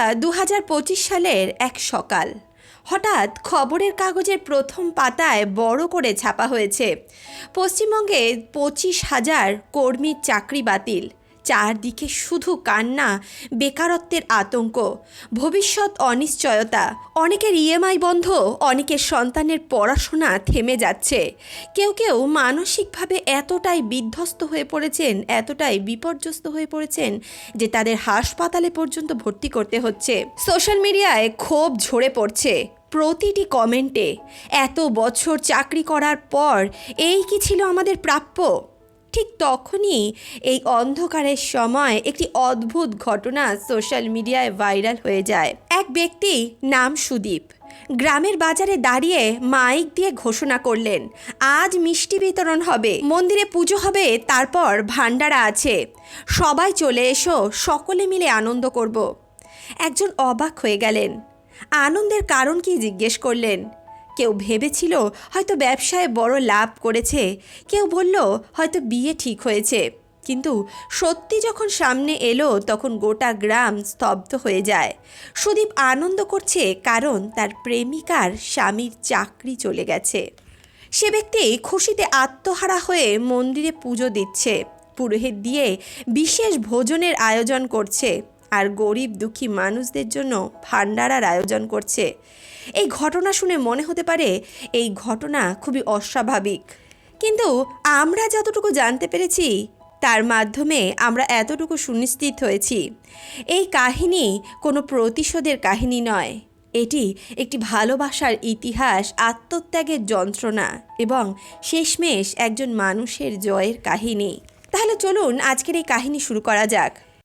এটা 2025 সালের এক সকাল। হঠাৎ খবরের কাগজের প্রথম পাতায় বড় করে ছাপা হয়েছে, পশ্চিমবঙ্গে 25,000 কর্মীর চাকরি বাতিল। চারদিকে শুধু কান্না, বেকারত্বের আতঙ্ক, ভবিষ্যৎ অনিশ্চয়তা। অনেকের ইএমআই বন্ধ, অনেকের সন্তানের পড়াশোনা থেমে যাচ্ছে। কেউ কেউ মানসিকভাবে এতটাই বিধ্বস্ত হয়ে পড়েছেন, এতটাই বিপর্যস্ত হয়ে পড়েছেন যে তাদের হাসপাতালে পর্যন্ত ভর্তি করতে হচ্ছে। সোশ্যাল মিডিয়ায় ক্ষোভ ঝরে পড়ছে প্রতিটি কমেন্টে। এত বছর চাকরি করার পর এই কি ছিল আমাদের প্রাপ্য? ঠিক তখনই এই অন্ধকারের সময় একটি অদ্ভুত ঘটনা সোশ্যাল মিডিয়ায় ভাইরাল হয়ে যায়। এক ব্যক্তি নাম সুদীপ গ্রামের বাজারে দাঁড়িয়ে মাইক দিয়ে ঘোষণা করলেন, আজ মিষ্টি বিতরণ হবে, মন্দিরে পুজো হবে, তারপর ভান্ডারা আছে, সবাই চলে এসো, সকলে মিলে আনন্দ করব। একজন অবাক হয়ে গেলেন। আনন্দের কারণ কি জিজ্ঞেস করলেন। কেউ ভেবেছিল হয়তো ব্যবসায় বড় লাভ করেছে, কেউ বলল হয়তো বিয়ে ঠিক হয়েছে। কিন্তু সত্যি যখন সামনে এলো তখন গোটা গ্রাম স্তব্ধ হয়ে যায়। সুদীপ আনন্দ করছে কারণ তার প্রেমিকার স্বামীর চাকরি চলে গেছে। সে ব্যক্তি খুশিতে আত্মহারা হয়ে মন্দিরে পুজো দিচ্ছে, পুরোহিত দিয়ে বিশেষ ভোজনের আয়োজন করছে, আর গরিব দুঃখী মানুষদের জন্য ভান্ডারার আয়োজন করছে। এই ঘটনা শুনে মনে হতে পারে এই ঘটনা খুবই অস্বাভাবিক, কিন্তু আমরা যতটুকু জানতে পেরেছি তার মাধ্যমে আমরা এতটুকু সুনিশ্চিত হয়েছি, এই কাহিনী কোনো প্রতিশোধের কাহিনী নয়। এটি একটি ভালোবাসার ইতিহাস, আত্মত্যাগের যন্ত্রণা এবং শেষমেশ একজন মানুষের জয়ের কাহিনী। তাহলে চলুন আজকের এই কাহিনী শুরু করা যাক।